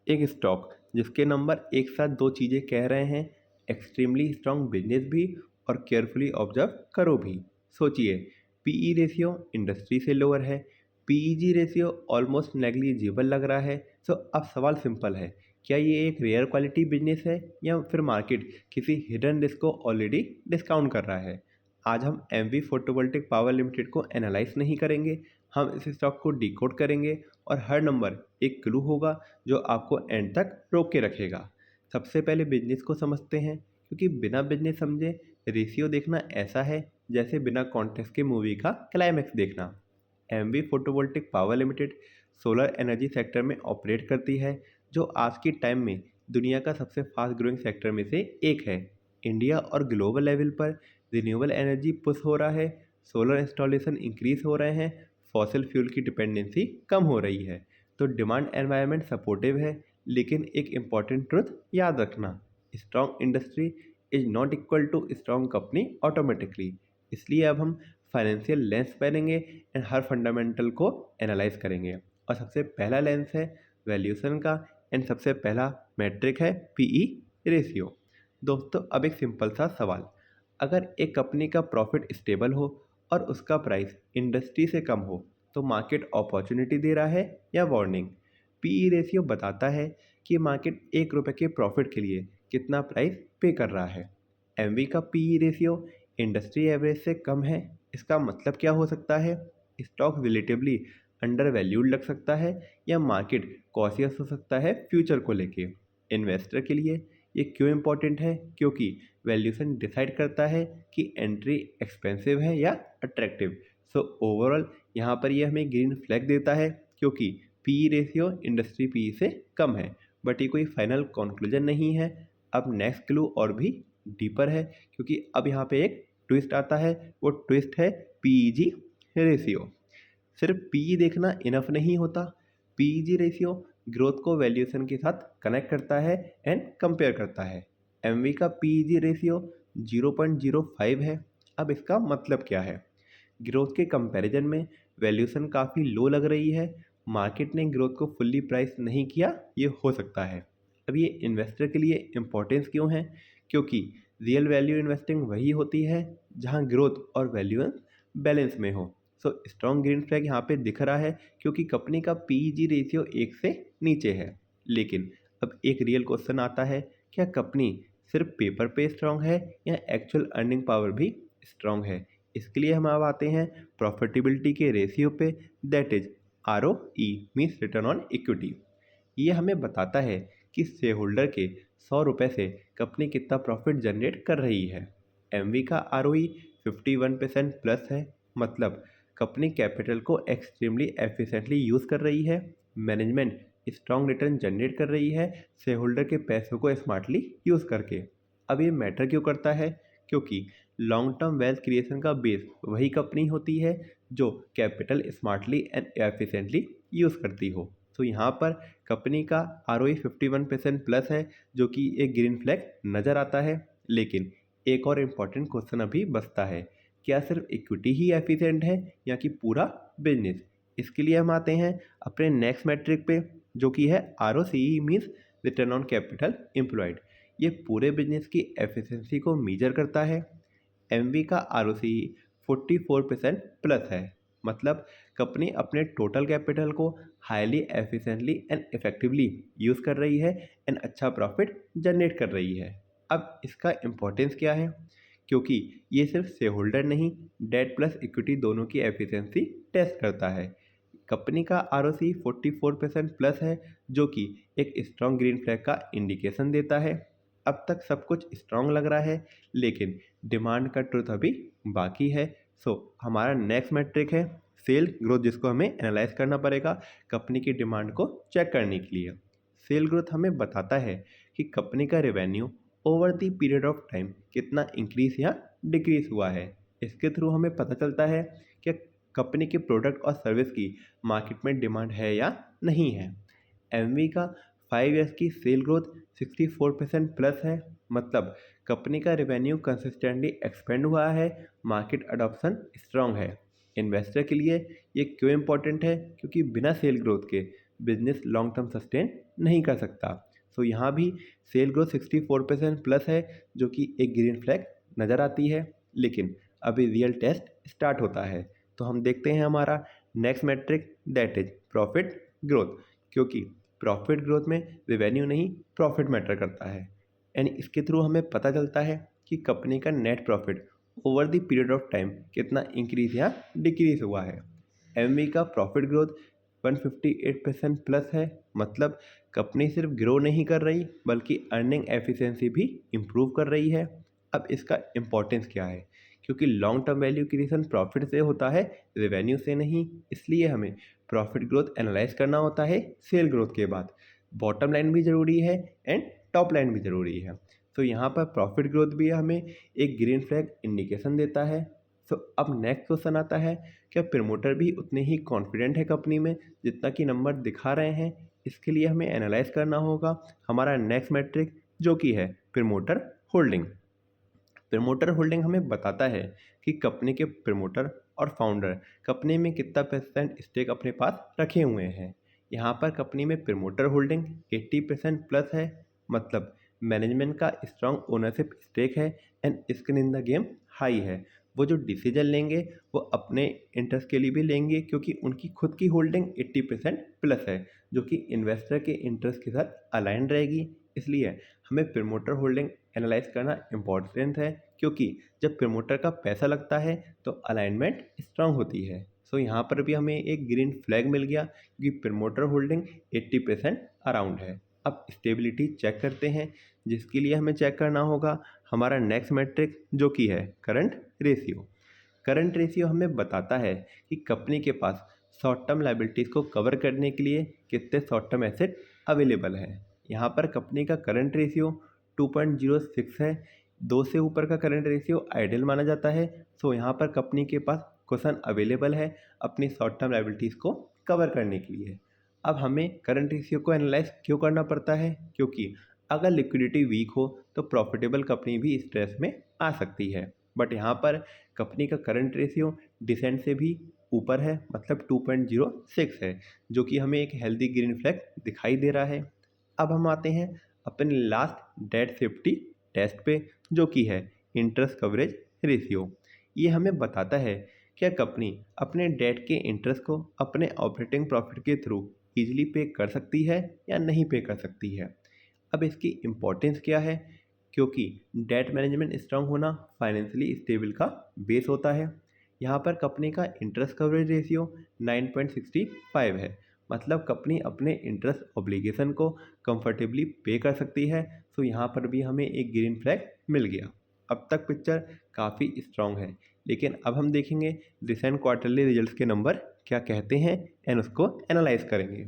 एक स्टॉक जिसके नंबर एक साथ दो चीज़ें कह रहे हैं, एक्सट्रीमली स्ट्रांग बिजनेस भी और केयरफुली ऑब्जर्व करो भी। सोचिए, पीई रेशियो इंडस्ट्री से लोअर है, पीईजी रेशियो ऑलमोस्ट नेग्लिजिबल लग रहा है। तो अब सवाल सिंपल है, क्या ये एक रेयर क्वालिटी बिजनेस है या फिर मार्केट किसी हिडन रिस्क को ऑलरेडी डिस्काउंट कर रहा है? आज हम एमवी फोटोवोल्टिक पावर लिमिटेड को एनालाइज नहीं करेंगे, हम इस स्टॉक को डिकोड करेंगे और हर नंबर एक क्लू होगा जो आपको एंड तक रोक के रखेगा। सबसे पहले बिजनेस को समझते हैं, क्योंकि बिना बिजनेस समझे रेशियो देखना ऐसा है जैसे बिना कॉन्टेक्स्ट के मूवी का क्लाइमैक्स देखना। MV photovoltaic power limited solar energy sector में ऑपरेट करती है, जो आज के टाइम में दुनिया का सबसे फास्ट ग्रोइंग सेक्टर में से एक है। इंडिया और ग्लोबल लेवल पर रिन्यूएबल एनर्जी पुश हो रहा है, सोलर इंस्टॉलेशन इंक्रीज हो रहे हैं, फॉसिल फ्यूल की डिपेंडेंसी कम हो रही है। तो डिमांड एनवायरनमेंट सपोर्टिव है, लेकिन एक इम्पॉर्टेंट ट्रुथ याद रखना, strong industry is not equal to strong company automatically. इसलिए अब हम फाइनेंशियल लेंस पहनेंगे एंड हर फंडामेंटल को एनालाइज करेंगे। और सबसे पहला लेंस है वैल्यूएशन का, एंड सबसे पहला मैट्रिक है पीई रेशियो। दोस्तों, अब एक सिंपल सा सवाल, अगर एक कंपनी का प्रॉफिट स्टेबल हो और उसका प्राइस इंडस्ट्री से कम हो, तो मार्केट अपॉर्चुनिटी दे रहा है या वार्निंग? पीई रेशियो बताता है कि मार्केट ₹1 के प्रॉफिट के लिए कितना प्राइस पे कर रहा है। एमवी का पीई रेशियो इंडस्ट्री एवरेज से कम है, इसका मतलब क्या हो सकता है? स्टॉक रिलेटिवली अंडर वैल्यूड लग सकता है या मार्केट कॉशियस हो सकता है फ्यूचर को लेके। इन्वेस्टर के लिए ये क्यों इम्पोर्टेंट है? क्योंकि वैल्यूएशन डिसाइड करता है कि एंट्री एक्सपेंसिव है या अट्रैक्टिव। सो ओवरऑल यहाँ पर ये हमें ग्रीन फ्लैग देता है, क्योंकि पीई रेशियो इंडस्ट्री पीई से कम है। बट ये कोई फाइनल कंक्लूजन नहीं है। अब नेक्स्ट क्लू और भी डीपर है, क्योंकि अब यहाँ पे एक ट्विस्ट आता है। वो ट्विस्ट है पीईजी रेशियो। सिर्फ पीई देखना इनफ नहीं होता, पीईजी रेशियो ग्रोथ को वैल्यूएशन के साथ कनेक्ट करता है एंड कंपेयर करता है। एमवी का पीईजी रेशियो 0.05 है। अब इसका मतलब क्या है? ग्रोथ के कंपैरिजन में वैल्यूएशन काफ़ी लो लग रही है, मार्केट ने ग्रोथ को फुल्ली प्राइस नहीं किया, ये हो सकता है। अब ये इन्वेस्टर के लिए इम्पोर्टेंस क्यों है? क्योंकि रियल वैल्यू इन्वेस्टिंग वही होती है जहां ग्रोथ और वैल्यूएशन बैलेंस में हो। सो स्ट्रॉन्ग ग्रीन फ्लैग यहाँ पे दिख रहा है, क्योंकि कंपनी का पीईजी रेशियो 1 से नीचे है। लेकिन अब एक रियल क्वेश्चन आता है, क्या कंपनी सिर्फ पेपर पे स्ट्रांग है या एक्चुअल अर्निंग पावर भी स्ट्रांग है? इसके लिए हम अब आते हैं प्रॉफिटेबिलिटी के रेशियो पे, that is R O E means return on equity. ये हमें बताता है कि शेयर होल्डर के ₹100 से कंपनी कितना प्रॉफिट जनरेट कर रही है। एमवी का आरओई 51% प्लस है, मतलब कंपनी कैपिटल को एक्सट्रीमली एफिशिएंटली यूज़ कर रही है, मैनेजमेंट स्ट्रॉन्ग रिटर्न जनरेट कर रही है शेयर होल्डर के पैसों को स्मार्टली यूज़ करके। अब ये मैटर क्यों करता है? क्योंकि लॉन्ग टर्म वेल्थ क्रिएशन का बेस वही कंपनी होती है जो capital smartly and efficiently use करती हो। तो यहाँ पर कंपनी का आरओई 51% प्लस है, जो कि एक ग्रीन फ्लैग नज़र आता है। लेकिन एक और इम्पॉर्टेंट क्वेश्चन अभी बचता है, क्या सिर्फ इक्विटी ही एफिशिएंट है या कि पूरा बिजनेस? इसके लिए हम आते हैं अपने नेक्स्ट मैट्रिक पे, जो कि है R O C E means return on capital employed. ये पूरे बिजनेस की एफिशिएंसी को मेजर करता है। एमवी का are O C E 44% plus है, मतलब कंपनी अपने टोटल कैपिटल को highly efficiently and effectively use कर रही है एंड अच्छा प्रॉफिट जनरेट कर रही है। अब इसका इम्पोर्टेंस क्या है? क्योंकि ये सिर्फ शेयर होल्डर नहीं, डेट प्लस इक्विटी दोनों की एफिशिएंसी टेस्ट करता है। कंपनी का आर ओ सी 44% प्लस है, जो कि एक स्ट्रॉन्ग ग्रीन फ्लैग का इंडिकेशन देता है। अब तक सब कुछ स्ट्रॉन्ग लग रहा है, लेकिन डिमांड का ट्रुथ अभी बाकी है। सो हमारा नेक्स्ट मैट्रिक है सेल ग्रोथ, जिसको हमें एनालाइज करना पड़ेगा कंपनी की डिमांड को चेक करने के लिए। सेल ग्रोथ हमें बताता है कि कंपनी का revenue over the period of time कितना इंक्रीज या डिक्रीज हुआ है। इसके थ्रू हमें पता चलता है कि कंपनी के प्रोडक्ट और सर्विस की मार्केट में डिमांड है या नहीं है। एमवी का 5 ईयर्स की सेल ग्रोथ 64% प्लस है, मतलब कंपनी का रेवेन्यू कंसिस्टेंटली एक्सपेंड हुआ है, मार्केट अडॉप्शन स्ट्रांग है। इन्वेस्टर के लिए ये क्यों इम्पोर्टेंट है? क्योंकि बिना सेल ग्रोथ के बिजनेस लॉन्ग टर्म सस्टेन नहीं कर सकता। सो यहाँ भी सेल ग्रोथ 64% प्लस है, जो कि एक ग्रीन फ्लैग नज़र आती है। लेकिन अभी रियल टेस्ट स्टार्ट होता है। तो हम देखते हैं हमारा next metric, that is profit growth, क्योंकि प्रॉफिट ग्रोथ में रेवेन्यू नहीं प्रॉफिट मैटर करता है। एंड इसके थ्रू हमें पता चलता है कि कंपनी का net profit over the period of time कितना इंक्रीज या डिक्रीज हुआ है। एमवी का प्रॉफिट ग्रोथ 158% प्लस है, मतलब कंपनी सिर्फ ग्रो नहीं कर रही बल्कि अर्निंग एफिशिएंसी भी इम्प्रूव कर रही है। अब इसका इम्पोर्टेंस क्या है, क्योंकि long term value creation profit से होता है, रेवेन्यू से नहीं। इसलिए हमें प्रॉफिट ग्रोथ एनालाइज करना होता है सेल ग्रोथ के बाद। बॉटम लाइन भी ज़रूरी है एंड टॉप लाइन भी ज़रूरी है। तो यहाँ पर प्रॉफिट ग्रोथ भी हमें एक ग्रीन फ्लैग इंडिकेशन देता है। सो अब नेक्स्ट क्वेश्चन आता है, क्या प्रमोटर भी उतने ही कॉन्फिडेंट है कंपनी में जितना कि नंबर दिखा रहे हैं? इसके लिए हमें एनालाइज करना होगा हमारा नेक्स्ट मैट्रिक, जो कि है प्रमोटर होल्डिंग। प्रमोटर होल्डिंग हमें बताता है कि कंपनी के प्रमोटर और फाउंडर कंपनी में कितना परसेंट स्टेक अपने पास रखे हुए हैं। यहाँ पर कंपनी में प्रमोटर होल्डिंग 80% प्लस है, मतलब मैनेजमेंट का स्ट्रांग ओनरशिप स्टेक है and skin in the game high है। वो जो डिसीजन लेंगे वो अपने इंटरेस्ट के लिए भी लेंगे, क्योंकि उनकी खुद की होल्डिंग 80% प्लस है, जो कि इन्वेस्टर के इंटरेस्ट के साथ अलाइन रहेगी। इसलिए हमें प्रमोटर होल्डिंग एनालाइज करना इम्पॉर्टेंट है, क्योंकि जब प्रमोटर का पैसा लगता है तो अलाइनमेंट स्ट्रांग होती है। सो यहाँ पर भी हमें एक ग्रीन फ्लैग मिल गया, क्योंकि प्रमोटर होल्डिंग 80% अराउंड है। अब स्टेबिलिटी चेक करते हैं, जिसके लिए हमें चेक करना होगा हमारा नेक्स्ट मैट्रिक, जो कि है करंट रेशियो। करंट रेशियो हमें बताता है कि कंपनी के पास शॉर्ट टर्म लाइबिलिटीज़ को कवर करने के लिए कितने शॉर्ट टर्म एसेट अवेलेबल हैं। यहाँ पर कंपनी का करंट रेशियो 2.06 है। 2 से ऊपर का करंट रेशियो आइडियल माना जाता है। सो यहाँ पर कंपनी के पास क्वेश्चन अवेलेबल है अपनी शॉर्ट टर्म लाइबिलिटीज़ को कवर करने के लिए। अब हमें करंट रेशियो को एनालाइज क्यों करना पड़ता है, क्योंकि अगर लिक्विडिटी वीक हो तो प्रॉफिटेबल कंपनी भी स्ट्रेस में आ सकती है। बट यहाँ पर कंपनी का करंट रेशियो डिसेंट से भी ऊपर है, मतलब 2.06 है, जो कि हमें एक हेल्दी ग्रीन फ्लैग दिखाई दे रहा है। अब हम आते हैं अपने लास्ट डेट सेफ्टी टेस्ट पे, जो कि है इंटरेस्ट कवरेज रेशियो। ये हमें बताता है क्या कंपनी अपने डेट के इंटरेस्ट को अपने ऑपरेटिंग प्रॉफिट के थ्रू इजीली पे कर सकती है या नहीं पे कर सकती है। अब इसकी इम्पोर्टेंस क्या है, क्योंकि डेट मैनेजमेंट स्ट्रांग होना फाइनेंशियली स्टेबल का बेस होता है। यहाँ पर कंपनी का इंटरेस्ट कवरेज रेशियो 9.65 है, मतलब कंपनी अपने इंटरेस्ट ऑब्लिगेशन को कंफर्टेबली पे कर सकती है। सो यहाँ पर भी हमें एक ग्रीन फ्लैग मिल गया। अब तक पिक्चर काफ़ी स्ट्रांग है, लेकिन अब हम देखेंगे रिसेंट क्वार्टरली रिजल्ट्स के नंबर क्या कहते हैं एंड उसको एनालाइज करेंगे।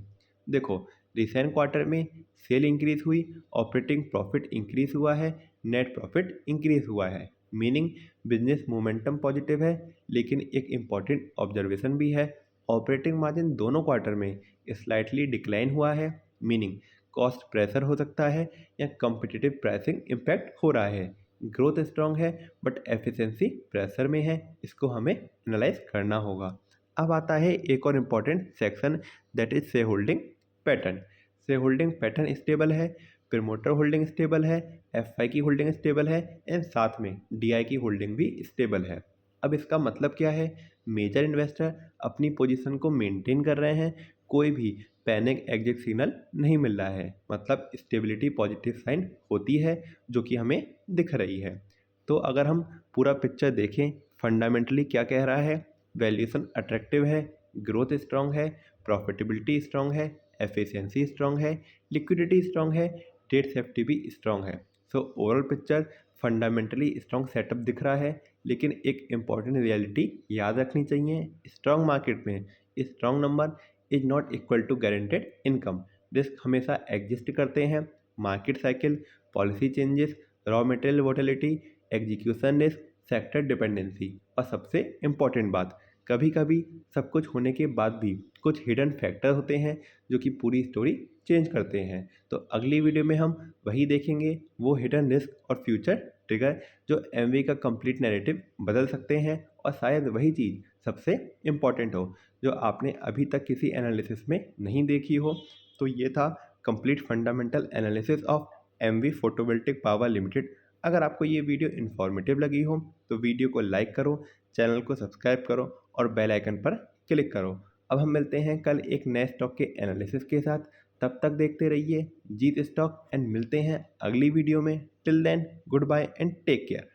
देखो, रिसेंट क्वार्टर में सेल इंक्रीज हुई, ऑपरेटिंग प्रॉफिट इंक्रीज हुआ है, नेट प्रॉफिट इंक्रीज हुआ है, मीनिंग बिजनेस मोमेंटम पॉजिटिव है। लेकिन एक इम्पॉर्टेंट ऑब्जर्वेशन भी है, ऑपरेटिंग मार्जिन दोनों क्वार्टर में स्लाइटली डिक्लाइन हुआ है, मीनिंग कॉस्ट प्रेशर हो सकता है या कम्पिटिटिव प्राइसिंग इम्पैक्ट हो रहा है। ग्रोथ स्ट्रांग है बट एफिशिएंसी प्रेशर में है, इसको हमें एनालाइज करना होगा। अब आता है एक और important section, that is share holding pattern. Share holding pattern stable है, प्रमोटर होल्डिंग स्टेबल है, एफआई की होल्डिंग स्टेबल है एंड साथ में डीआई की होल्डिंग भी स्टेबल है। अब इसका मतलब क्या है, मेजर इन्वेस्टर अपनी पोजीशन को मेंटेन कर रहे हैं, कोई भी पैनिक एग्जिट सिग्नल नहीं मिल रहा है, मतलब स्टेबिलिटी पॉजिटिव साइन होती है, जो कि हमें दिख रही है। तो अगर हम पूरा पिक्चर देखें, फंडामेंटली क्या कह रहा है, वैल्यूएशन अट्रैक्टिव है, ग्रोथ स्ट्रांग है, प्रॉफिटेबिलिटी स्ट्रांग है, एफिशिएंसी स्ट्रांग है, लिक्विडिटी स्ट्रांग है, डेट सेफ्टी भी स्ट्रांग है। So overall picture fundamentally strong setup दिख रहा है। लेकिन एक इम्पॉर्टेंट रियलिटी याद रखनी चाहिए, स्ट्रांग मार्केट में strong number is not equal to guaranteed income. Risk हमेशा एग्जिस्ट करते हैं, market cycle, policy changes, raw material volatility, execution risk, sector dependency, और सबसे इम्पॉर्टेंट बात, कभी कभी सब कुछ होने के बाद भी कुछ हिडन फैक्टर होते हैं जो कि पूरी स्टोरी चेंज करते हैं। तो अगली वीडियो में हम वही देखेंगे, वो हिडन रिस्क और फ्यूचर ट्रिगर जो एमवे का कंप्लीट नैरेटिव बदल सकते हैं, और शायद वही चीज़ सबसे इम्पॉर्टेंट हो, जो आपने अभी तक किसी एनालिसिस में नहीं देखी हो। तो ये था complete fundamental analysis of MV photovoltaic power limited. अगर आपको ये वीडियो इन्फॉर्मेटिव लगी हो तो वीडियो को लाइक करो, चैनल को सब्सक्राइब करो और बेल आइकन पर क्लिक करो। अब हम मिलते हैं कल एक नए स्टॉक के एनालिसिस के साथ। तब तक देखते रहिए जीत स्टॉक एंड मिलते हैं अगली वीडियो में। Till then goodbye and take care.